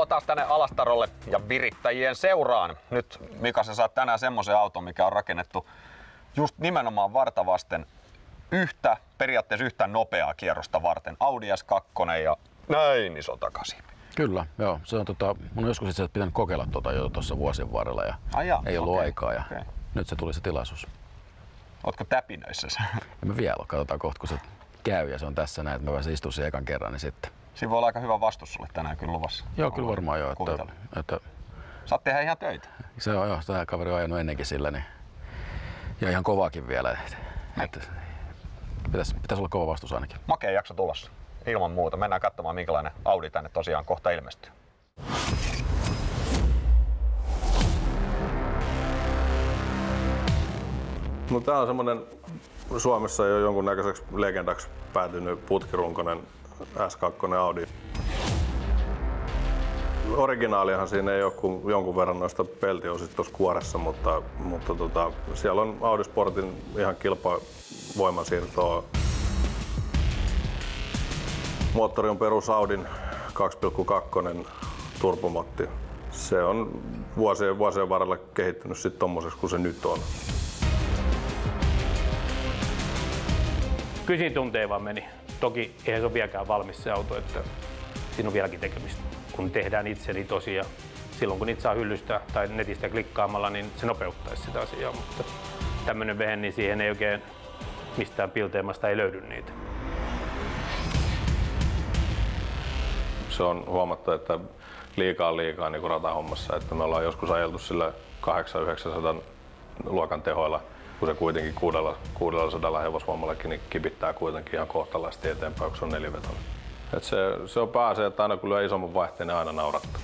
taas tänne Alastarolle ja virittäjien seuraan. Nyt Mika, sä saat tänään semmoisen auton, mikä on rakennettu just nimenomaan varta vasten periaatteessa yhtä nopeaa kierrosta varten. Audi S2 ja näin iso takaisin. Kyllä, joo. Se on mun on joskus itse pitänyt kokeilla jo tuossa vuosien varrella ja ei ollut aikaa ja nyt se tuli se tilaisuus. Ootko täpinöissä? En mä vielä ole, katsotaan kohta kun se käy ja se on tässä näin, että mä pääsen istumaan siihen ekan kerran, niin sitten. Siinä voi olla aika hyvä vastus sulle tänään kyllä luvassa. Joo, kyllä varmaan joo. Että saat tehdä ihan töitä. Se on joo, tämä kaveri on ajanut ennenkin sillä niin. Ja ihan kovaakin vielä. Pitäisi olla kova vastus ainakin. Makea jakso tulossa. Ilman muuta. Mennään katsomaan minkälainen Audi tänne tosiaan kohta ilmestyy. No, tää on semmonen Suomessa jo jonkunnäköiseksi legendaksi päätynyt putkirunkoinen S2 Audi. Originaaliahan siinä ei ole kuin jonkun verran noista peltiosista tuossa kuoressa, mutta siellä on Audi Sportin ihan kilpavoimansiirtoa. Moottori on perus Audin 2.2 turbomotti. Se on vuosien varrella kehittynyt sitten tommoseksi kuin se nyt on. Kysin tunteja vaan meni. Toki eihän se ole vieläkään valmis se auto, että siinä on vieläkin tekemistä. Kun tehdään itse, niin tosiaan silloin kun niitä saa hyllystä tai netistä klikkaamalla, niin se nopeuttaisi sitä asiaa. Mutta tämmöinen vehe, niin siihen ei oikein mistään pilteemasta ei löydy niitä. Se on huomattu, että liikaa niin ratahommassa, että me ollaan joskus ajeltu sillä 800-900 luokan tehoilla, kun se kuitenkin 600 hevosvoimallakin niin kipittää kuitenkin ihan kohtalaisesti eteenpäin, kun se on nelivetoinen. Se on pääasia, että aina kun lyö isomman vaihteen, niin aina naurattaa.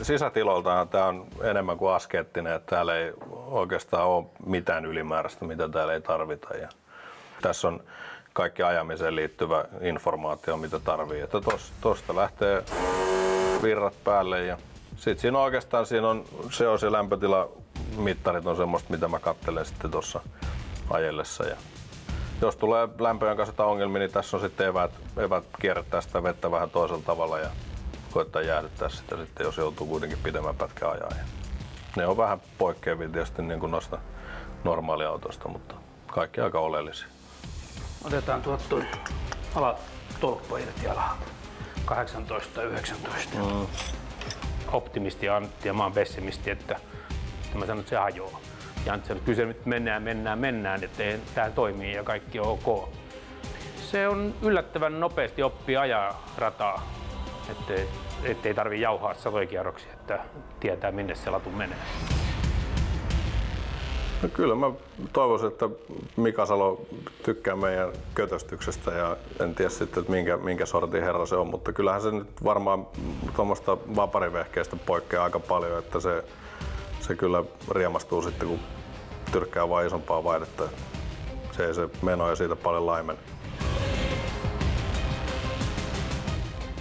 Sisätiloltaan tämä on enemmän kuin askeettinen, että täällä ei oikeastaan ole mitään ylimääräistä, mitä täällä ei tarvita. Ja tässä on kaikki ajamiseen liittyvä informaatio, mitä tarvii. Että tosta lähtee virrat päälle ja sitten siinä oikeastaan se lämpötilamittarit on semmoista, mitä mä katselen sitten tuossa ajellessa. Ja jos tulee lämpöjen kanssa jotain ongelmia, niin tässä on sitten eväät kierrättää sitä vettä vähän toisella tavalla ja koittaa jäähdyttää sitä sitten, jos joutuu kuitenkin pidemmän pätkän ajaa. Ja ne on vähän poikkeavia tietysti niin kuin noista normaaliautoista, mutta kaikki aika oleellisia. Otetaan tuo alatolppa irti alhaalta. 18 ja 19. Optimisti Antti ja mä oon pessimisti, että mä sanon, että se hajoaa. Ja Antti sanoi, että kyllä se nyt mennään, että tää toimii ja kaikki on ok. Se on yllättävän nopeasti oppii ajaa rataa, ettei tarvii jauhaa satoja kierroksia, että tietää minne se latu menee. No kyllä mä toivoisin, että Mika Salo tykkää meidän kötöstyksestä ja en tiedä sitten, että minkä sortin herra se on, mutta kyllähän se nyt varmaan tuommoista vaparivehkeistä poikkeaa aika paljon, että se kyllä riemastuu sitten, kun tyrkkää vain isompaa vaihdetta. Se ei se meno ja siitä paljon laimen.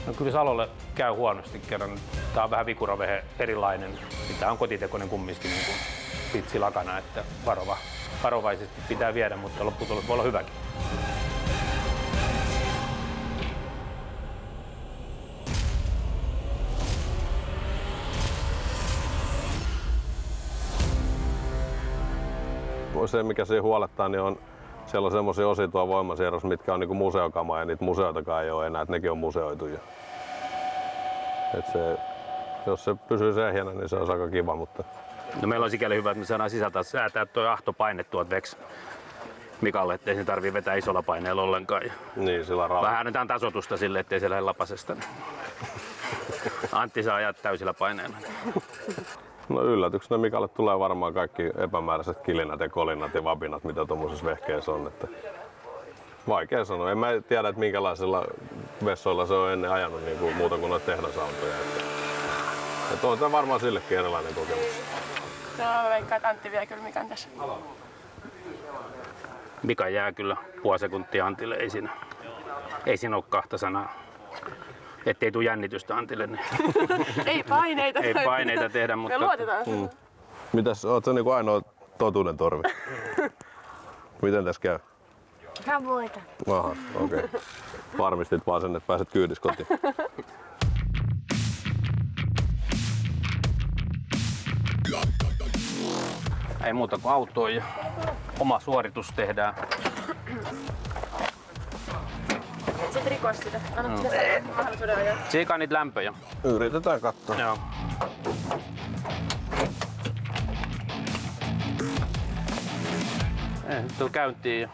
No kyllä Salolle käy huonosti kerran. Tää on vähän vikuravehe erilainen. Tää on kotitekoinen kumminkin niin kuin pitsi lakana, että varovaisesti pitää viedä, mutta lopputulos voi olla hyväkin. Se, mikä siihen huolettaa, niin on siellä on semmoisia osia tuolla voimansiirrossa, mitkä on niinku museokamaa ja niitä museoitakaan ei ole enää, että nekin on museoitu. Jos se pysyy sehjänä, niin se on aika kiva. Mutta no meillä on sikäli hyvä, että me saadaan sisältä säätää tuo ahtopaine tuolta Vex Mikalle, ettei se tarvii vetää isolla paineella ollenkaan. Niin, sillä rauha. Vähän annetaan tasoitusta sille, ettei se lähde lapasesta. Antti saa ajaa täysillä paineilla. No yllätyksenä Mikalle tulee varmaan kaikki epämääräiset kilinät ja kolinat ja vapinat, mitä tuommoisessa vehkeessä on. Että vaikea sanoa. En mä tiedä, että minkälaisilla vessoilla se on ennen ajanut niin kuin muuta kuin noita tehdasautoja. Että on tämä varmaan sillekin erilainen kokemus. No mä veikkaan, että Antti vie kyllä Mikan tässä. Mika jää kyllä puoli sekuntia Antille, ei siinä ole kahta sanaa. Ettei tule jännitystä Antille. Niin. Ei paineita. Ei paineita tehdä, mutta... Me luotetaan. Mitäs, oot sä niinku ainoa totuuden torvi? Miten tässä käy? Sä voitat. Aha, okei. Okay. Varmistit vaan sen, että pääset kyydis kotiin. Ei muuta kuin autoon ja oma suoritus tehdään. Et sit rikoa sitä. Annat sille mahdollisuuden ajaa. Tsiikaa niitä lämpöjä. Yritetään katsoa. Joo. Nyt tuu käyntiin ja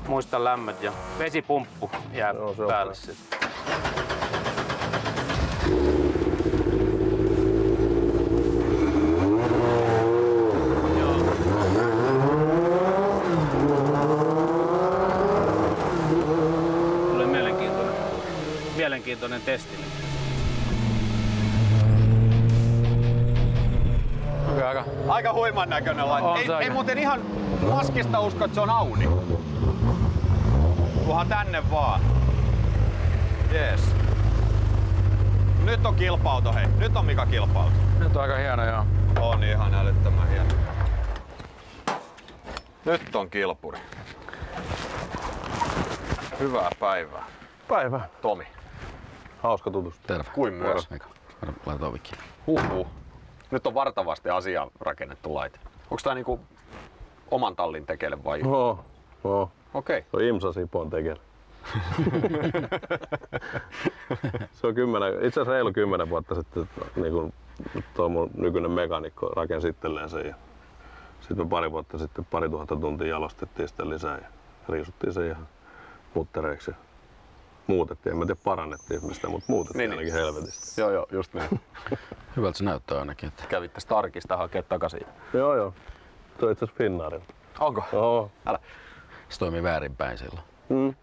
muista lämmöt ja vesipumppu jää päälle sitten. Tuli mielenkiintoinen testi. Aika huiman näköinen laite. Ei muuten ihan maskista usko, että se on Audi. Kunhan tänne vaan. Jees. Nyt on kilpa-auto, hei. Nyt on Mika kilpa-auto. Nyt on aika hieno, joo. On ihan älyttömän hieno. Nyt on kilpuri. Hyvää päivää. Päivää. Tomi. Hauska tutustua. Terve. Kuin myös. Mika. Laita ovikin. Huhhuh. Nyt on vartavasti asiaan rakennettu laite. Onko tää niinku oman tallin tekele vai? Joo. Okei. Se on Imsa Sipon tekele. Se on itse asiassa reilu 10 vuotta sitten niin tuo mun nykyinen mekanikko rakensi itselleen sen. Ja sitten me pari vuotta sitten 2000 tuntia jalostettiin sitä lisää ja riisuttiin se ihan muttereiksi. Muutettiin, en mä tiedä parannettiin mistä, mutta muutettiin ainakin helvetistä. Joo, just niin. Hyvältä se näyttää ainakin. Että... Kävit tästä Starkista hakea takaisin. Joo. Se on itse asiassa Finnaarin. Onko? Joo. Älä. Se toimii väärinpäin silloin.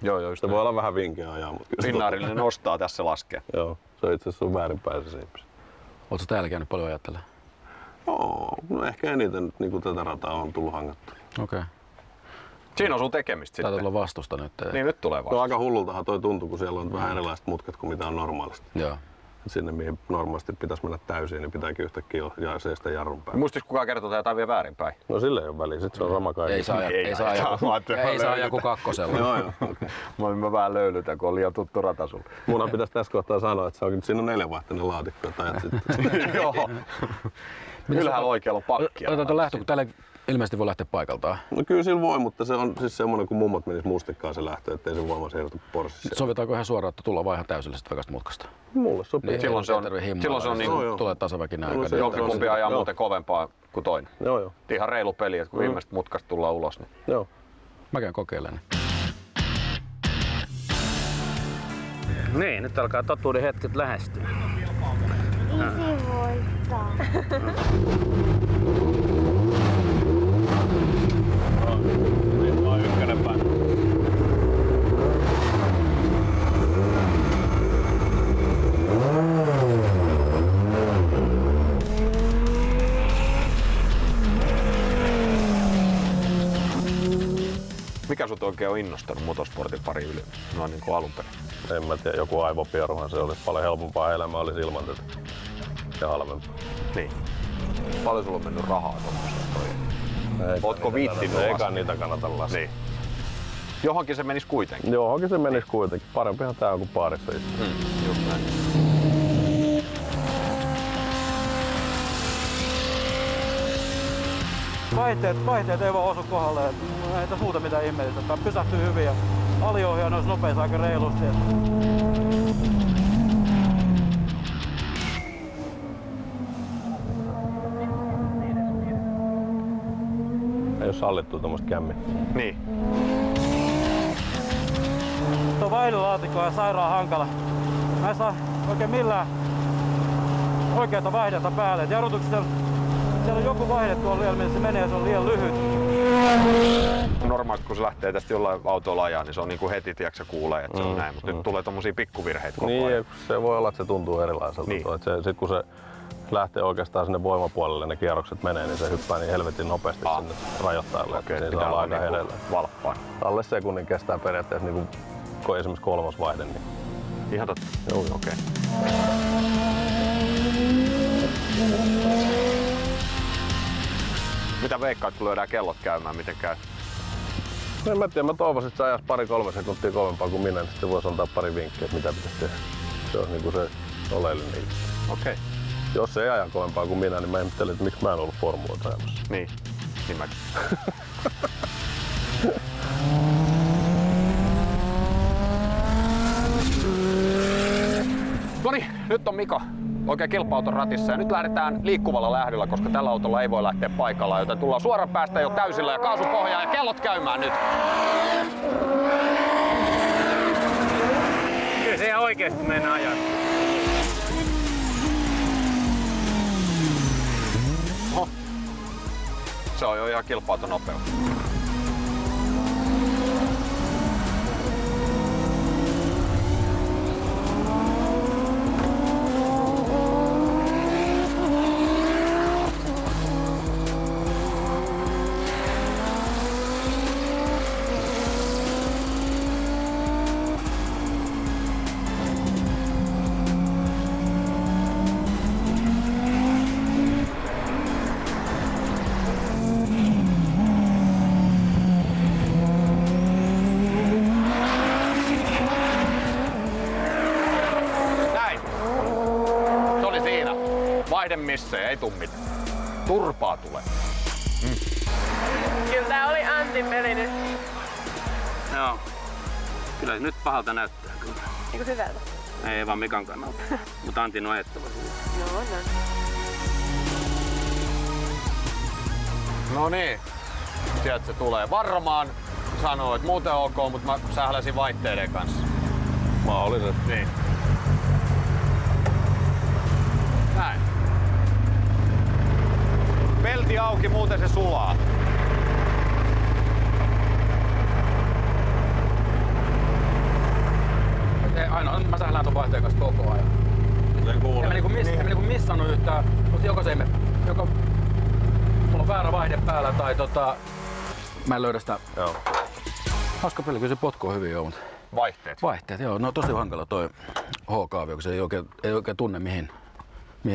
Joo, just se voi olla vähän vinkeä ajaa, mutta Finnaarille nostaa, tässä se laskee. Joo, se itse asiassa on väärinpäin se Simpsi. Oletko täällä käynyt paljon ajattelemaan? Joo, no ehkä eniten nyt niin tätä rataa on tullut hangattua. Okei. Siinä on sun tekemistä sitten. Taitaa tulla vastusta nyt. Niin, nyt tulee vastusta. No aika hullultahan toi tuntuu, kun siellä on vähän erilaiset mutkat kuin mitä on normaalisti. Joo. Sinne mihin normaalisti pitäisi mennä täysin, niin pitääkin yhtäkkiä ja seistä jarrun päälle. Muistis kukaan kertoo, että jotain vie väärinpäin? No sille ei ole väliä, sit se on sama kaikki. Ei saa joku kakkosella. Joo. Mä vähän löylytän, kun on liian tuttu rata sulle. Munhan pitäisi tässä kohtaa sanoa, että se onkin siinä 4-vaihteinen laatikko, että ajat sitten. Joo. Ylhäällä oikealla on pakkia. Otetaan lähtö, kun täällä ilmeisesti voi lähteä paikaltaan. No kyllä sillä voi, mutta se on siis semmoinen, kun mummot menis mustikkaan se lähtö, ettei se voima siirry porssissa. Sovitaanko ihan suoraan, että tullaan vaan ihan täydellisestä vekasta mutkasta? Mulle sopii. Niin, silloin se on niin tulee tasaväkinen aika. Jompikumpi ajaa muuten kovempaa kuin toinen. Joo. Ihan reilu peli, että kun viimeistä mutkasta tullaan ulos. Niin... Joo. Mä käyn kokeilemaan. Niin, nyt alkaa totuuden hetket lähestyä. Isi voittaa. Niin vaan ykkönen päin. Mikä sut oikein on innostanut motosportin pari yli noin niin kuin alun perin? En mä tiedä, joku aivopieruhan se olisi paljon helpompaa elämää olisi ilman tätä ja halvempaa. Niin. Paljon sulla on mennyt rahaa tommoseen? Ootko viittinyt? Eikä niitä kannata laskea. Niin. Johonkin se menisi kuitenkin. Johonkin se menisi kuitenkin. Parempihan tää on kuin baarissa itse. Just näin. Vaihteet ei vaan osu kohdalle. Ei tässä muuta mitään ihmeellistä. Tää pysähtyy hyvin ja aliohjaa noissa nopeissa aika reilusti. Ei oo sallittu tommoista kämmiä. Niin. Tuo vaihdelaatikko on sairaan hankala. Mä en saa oikein millään oikeata vaihdetta päälle. Jarrutuksessa siellä on joku vaihde tuolla vielä, missä se menee ja se on liian lyhyt. Normaalisti kun se lähtee tästä jollain autolla ajaa, niin se on niin kuin heti tiedätkö, kuulee, että se on näin. Mutta nyt tulee tommosia pikkuvirheitä koko ajan. Niin, se voi olla, että se tuntuu erilaiselta. Niin. Sitten kun se lähtee oikeastaan sinne voimapuolelle, ne kierrokset menee, niin se hyppää niin helvetin nopeasti sinne rajoittajalle. Okei, että pitää saa olla aika niinku hedelmää. valppaan. Alle sekunnin kestää periaatteessa niin kuin esimerkiksi kolmas vaihde. Niin. Ihan totta. Joo. Okei. Mitä veikkaat, kun lyödään kellot käymään, miten käy? En mä tiedä, mä toivoisin, että sä ajas 2-3 sekuntia kovempaa kuin minä, niin sitten voisi antaa pari vinkkiä, että mitä pitäisi tehdä. Se on niinku se oleellinen. Okei. Jos ei aja kovempaa kuin minä, niin mä ihmettelen, että miksi mä en ollut formuloita ajamassa. Niin mäkin. Noniin, nyt on Mika oikein kilpa-auton ratissa ja nyt lähdetään liikkuvalla lähdöllä, koska tällä autolla ei voi lähteä paikallaan, joten tullaan suoraan päästä jo täysillä ja kaasupohjaan ja kellot käymään nyt. Kyllä se ihan oikeesti mennä ajaa. Oho. Se on jo ihan kilpa-auton nopeus. Missä ei tuu mitään. Turpaa tulee. Kyllä tää oli Antin peli nyt. Joo. Kyllä nyt pahalta näyttää kyllä. Eiku hyvältä? Ei vaan Mikan kannalta. Mutta Antin on ajettava siinä. No on. No niin. Sieltä se tulee. Varmaan sanoo, että muuten ok, mutta mä sähläsin vaihteiden kanssa. Mahdollisesti. Niin. Näin. Pelti auki, muuten se sulaa. Ainoa, mä sählään ton vaihteen kanssa koko ajan. En mä niinku missannut yhtään, mutta joko mulla on väärä vaihde päällä tai mä en löydä sitä. Joo. Hauska peli, kyllä se potkuu hyvin joo, mutta Vaihteet, joo. No tosi hankala toi H-kaavio, kun se ei oikein tunne mihin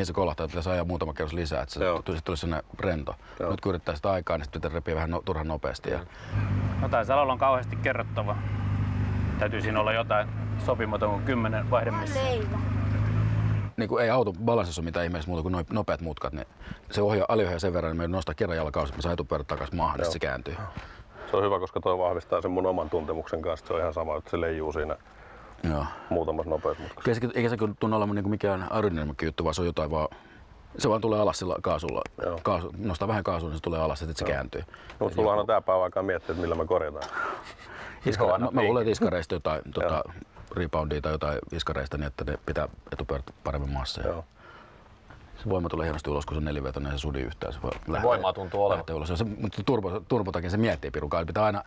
se kolahtaa, että pitäisi ajaa muutama kerros lisää, että se tulisi sellainen rento. Joo. Nyt kun yrittää sitä aikaa, niin sitten pitää repiä vähän turhan nopeasti. No tää Salolla on kauheasti kerrottava. Täytyy siinä olla jotain sopimaton kuin 10 vaihdemissa. Niin kuin ei auton balanssissa ole mitään ihmeessä muuta kuin nopeat mutkat, niin se aliohjaa sen verran, niin me nostaa kerran jalkaa, että me saa etupyörät takaisin maahan, niin se kääntyy. Se on hyvä, koska toi vahvistaa sen mun oman tuntemuksen kanssa. Se on ihan sama, että se leijuu siinä muutamassa nopeusmutkassa. Eikä se tunnu olemaan mikään aerodynamiikka juttu, vaan se on jotain vaan... Se vaan tulee alas sillä kaasulla. Nostaa vähän kaasua, niin se tulee alas, että se kääntyy. No, mutta sullahan on tää päivä aikaa miettiä, että millä me korjataan. Mä luulen, että iskareista jotain reboundia tai jotain iskareista, niin että ne pitää etupyörät paremmin maassa. Se voima tulee hienosti ulos, kun se on nelivetoinen ja se sudi yhtään. Se voimaa tuntuu olevan. Mutta turbotakin se miettii pirukaan. Pitää aina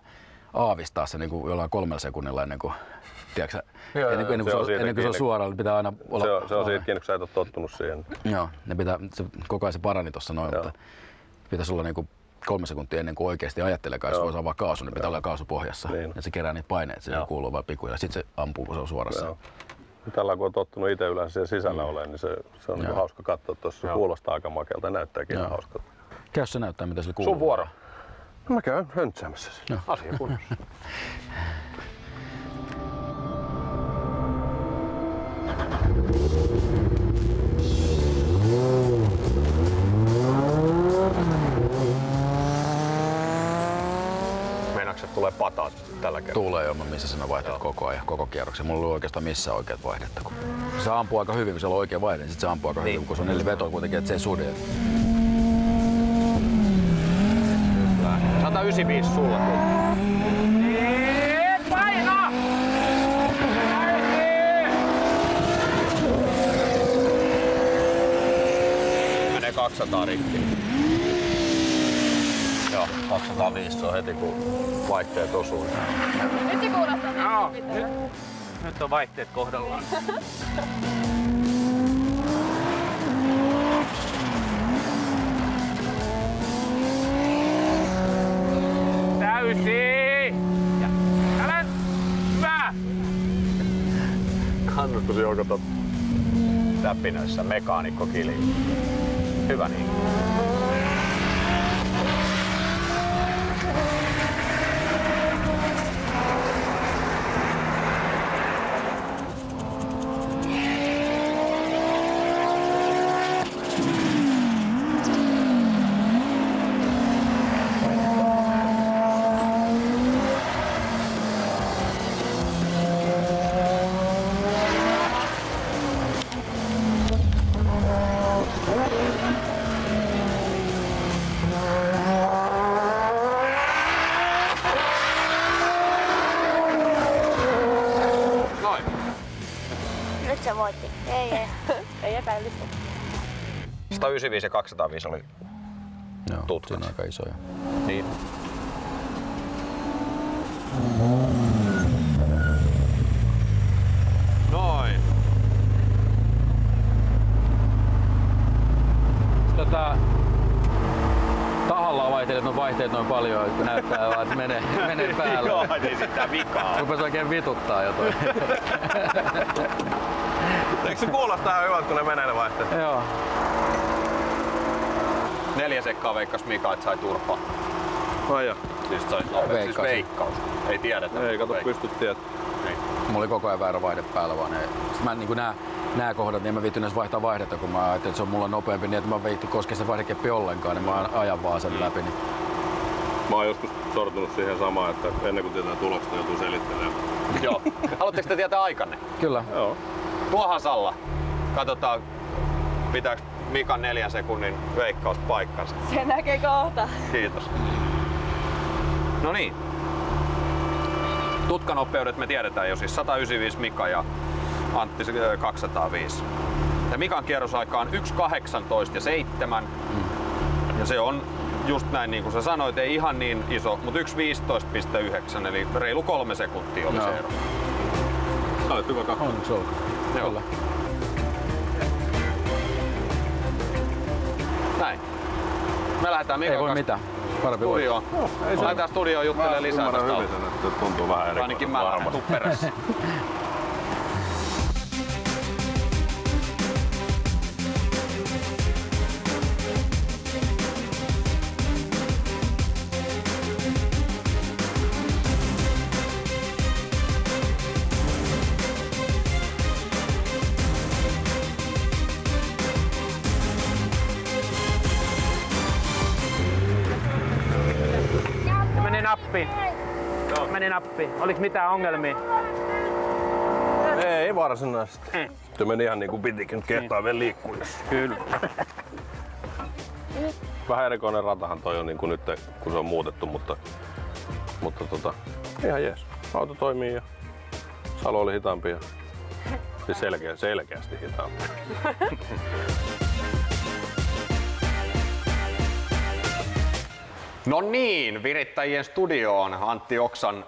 aavistaa se niin kuin jollain 3 sekunnilla ennen kuin, tiedätkö, ennen kuin se on suoraan, niin pitää aina olla... Se on siitä kiinni, kun sä et ole tottunut siihen. Joo, koko ajan se parani tuossa noin, mutta pitäisi olla niin kuin 3 sekuntia ennen kuin oikeasti ajattelekaan, jos voisi avaa kaasun, niin pitää olla kaasu pohjassa. Niin. Ja se kerää niitä paineita, se kuuluu vaan pikkuja. Sitten se ampuu, kun se on suorassa. Tällä kun on tottunut itse yleensä siellä sisällä olemaan, niin se on niin hauska katsoa tuossa. Se kuulostaa aika makealta ja näyttääkin ihan hauskalta. Käy se näyttää, mitä sille kuuluu. Sun vuoro. Mä käyn höntsäämässä sen. Asia kunnossa. Tulee pataat tällä kertaa. Tulee joo, missä sinä vaihdat koko ajan, koko kierroksen. Mulla ei ole oikeastaan missään oikeat vaihdetta. Se ampuu aika hyvin, kun siellä on oikea vaihde, niin sit se ampuu aika hyvin, kun se on 4 vetoa kuitenkin, että se ei sudi. 195 sulla. Paino! Menee 200 rikki. Joo, 205 se on heti kun vaihteet osuu. Nyt se kuulostaa nyt on vaihteet kohdallaan. Täysi! Ja älä! Hyvä! Kannustusjoukot on täpinöissä, mekaanikko kiljuu. Hyvä niin. nyt se voitti. Ei epäilystä. 195 ja 205 oli tutkat. Siinä on aika isoja. Niin. Noin. Tahalla vaihtelet on vaihteet noin paljon, kun näyttää vaan, että menee päälle. Joo, ei sitä vikaa. Rupes oikein vituttaa jo toi. Eikö se kuulostaa ihan hyvältä, kun ne menee ne vaihteet? Joo. 4 sekkaa veikkas Mika, että sai turpaa. Ai joo. Siis veikkaus. Ei tiedetä. Ei, kato, pystyt tietämään. Mulla oli koko ajan väärä vaihde päällä vaan. Sitten mä niin nää kohdat, niin mä viittyn edes vaihtaa vaihdetta, kun mä ajattelin, että se on mulla nopeampi, niin että mä viitti koskea se vaihdekeppi ollenkaan, niin mä ajan vaan sen läpi. Niin. Mä oon joskus sortunut siihen samaan, että ennen kuin tietää tulokset, niin joutuu selittelemään. Joo. Haluatteko te tietää aikanne? Kyllä. Joo. Tuohan Salla. Katsotaan, pitääkö Mikan 4 sekunnin veikkaus paikkansa. Se näkee kohta. Kiitos. No niin. Tutkanopeudet me tiedetään jo, siis 195 Mika ja Antti 205. Ja Mikan kierrosaika on 1.18 ja 7. Ja se on just näin niin kuin sä sanoit, ei ihan niin iso, mutta 1.15.9 eli reilu 3 sekuntia oli se ero. Sä olet hyvä kakkonen. On se olko. Joo. Näin. Me lähdetään Mikan Ei voi kanssa mitään. Parempi studioon. Lähdetään studioon juttelemaan lisää tästä hyvin sen, että tuntuu vähän erikoiselta. ainakin mä lähden, tuu perässä. Meni nappi. Oliko mitään ongelmia? Ei varsinaisesti. Se meni ihan niin kuin pitikin, nyt kehtaa vielä liikkuu. Kyllä. Vähän erikoinen ratahan toi on niin kuin nyt, kun se on muutettu, mutta ihan jees. Auto toimii ja Salo oli hitaampi ja siis selkeästi hitaampi. No niin, virittäjien studioon Antti Oksan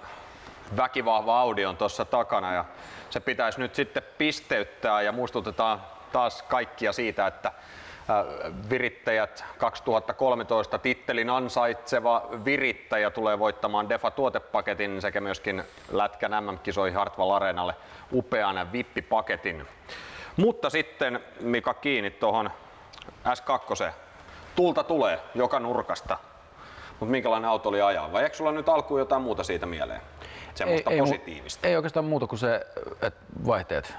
väkivahva Audi on tuossa takana ja se pitäisi nyt sitten pisteyttää ja muistutetaan taas kaikkia siitä, että virittäjät 2013 tittelin ansaitseva virittäjä tulee voittamaan Defa-tuotepaketin sekä myöskin Lätkän MM-kisoihin Hartwall Areenalle upean vippipaketin. Mutta sitten Mika kiinni tuohon S2. Tulta tulee joka nurkasta. Mutta minkälainen auto oli ajaa? Vai eikö sulla nyt alkuun jotain muuta siitä mieleen? Semmoista positiivista. Ei oikeastaan muuta kuin se, että vaihteet.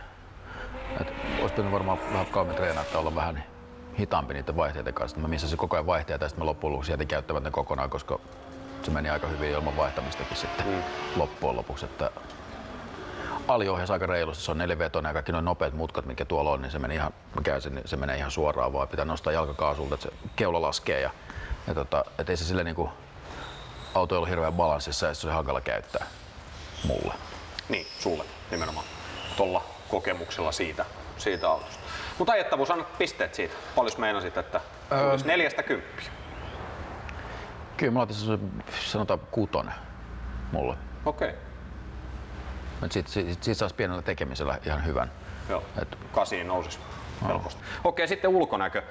Olisi pitänyt varmaan vähän kauemmin treenaa, että olla vähän hitaampi niiden vaihteiden kanssa. Mä missasin koko ajan vaihteita ja sitten mä loppujen lopuksi jätin käyttämät ne kokonaan, koska se meni aika hyvin ilman vaihtamistakin sitten loppujen lopuksi. Että aliohjas aika reilusti, se on 4-vetoinen ja kaikki noin nopeat mutkat, mitkä tuolla on, niin se, meni ihan, se menee ihan suoraan vaan. Pitää nostaa jalkakaasulta, että se keula laskee ja et ei se sille niinku auto ei ollut hirveän balanssissa ja se oli hankala käyttää mulle. Niin, sulle nimenomaan. Tuolla kokemuksella siitä autosta. Mutta ajettavuus, anna pisteet siitä. Paljon meinasit, että tulisi 4-10? Kyllä mä laitin se sanotaan 6 mulle. Okei. Siitä saisi pienellä tekemisellä ihan hyvän. Joo, 8 nousisi helposti. Okei, sitten ulkonäkö.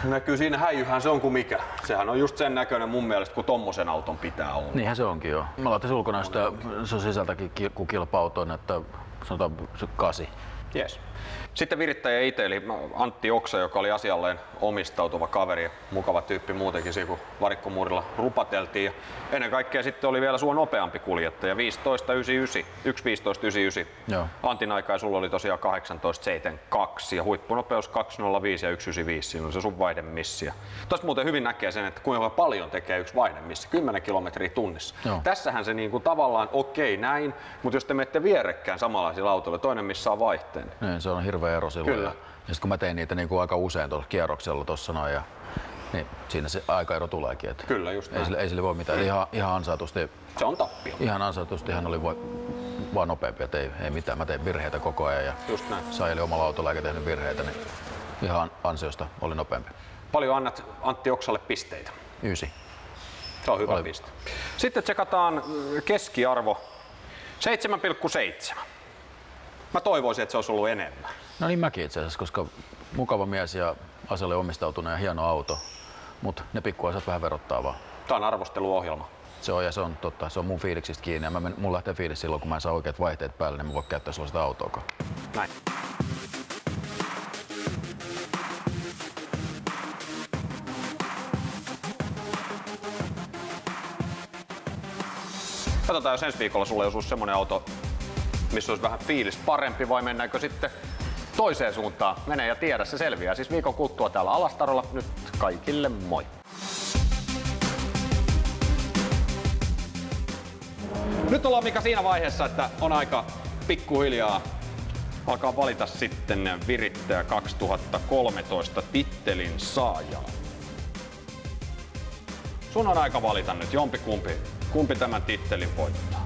Näkyy siinä häijyhän se on kuin mikä. Sehän on just sen näköinen mun mielestä, kun tommosen auton pitää olla. Niinhän se onkin joo. Mä laitan ulkonäöstä, se on sisältäkin kuin kilpa-autoon, että sanotaan 8. Yes. Sitten virittäjä itse, eli Antti Oksa, joka oli asialleen omistautuva kaveri ja mukava tyyppi muutenkin, kun varikkomuurilla rupateltiin. Ja ennen kaikkea sitten oli vielä sua nopeampi kuljettaja, 1.15.99. Joo. Antin aikaa sulla oli tosiaan 18.72 ja huippunopeus 2.05 ja 1.95. Siinä on se sun vaihdemissi. Tuossa muuten hyvin näkee sen, että kuinka paljon tekee yksi vaihdemissi, 10 kilometriä tunnissa. Joo. Tässähän se niinku tavallaan okei näin, mutta jos te menette vierekkään samanlaisilla autoilla, toinen missä vaihteen. Niin, se on hirveä ero silloin. Kyllä. Ja sitten kun mä tein niitä niin kuin aika usein tuossa kierroksella tuossa noin, niin siinä se aikaero tuleekin. Että kyllä, just näin. Ei sille voi mitään. Ihan ansaitusti. Se on tappio. Ihan ansaitusti hän oli vaan nopeampi, että ei mitään. Mä tein virheitä koko ajan ja Sai omalla autolla eikä tehnyt virheitä, niin ihan ansiosta oli nopeampi. Paljon annat Antti Oksalle pisteitä? 9. Se on hyvä piste. Sitten tsekataan keskiarvo 7,7. Mä toivoisin, että se olisi ollut enemmän. No niin mäkin itse asiassa, koska mukava mies ja asialle omistautunut ja hieno auto, mutta ne pikkuasiat vähän verottaa vaan. Tää on arvosteluohjelma. Se on ja se on totta, se on mun fiiliksistä kiinni ja mun lähtee fiilis silloin, kun mä en saa oikeat vaihteet päälle, niin mä voin käyttää sellaista autoakaan. Näin. Katsotaan, jos ensi viikolla sulle osuisi semmonen auto, missä olisi vähän fiilis parempi, vai mennäänkö sitten toiseen suuntaan? Mene ja tiedä, se selviää. Siis viikon kuluttua täällä Alastarolla. Nyt kaikille moi! Nyt ollaan Mika siinä vaiheessa, että on aika pikkuhiljaa alkaa valita sitten Virittäjä 2013 tittelin saajaa. Sun on aika valita nyt jompikumpi, kumpi tämän tittelin voittaa.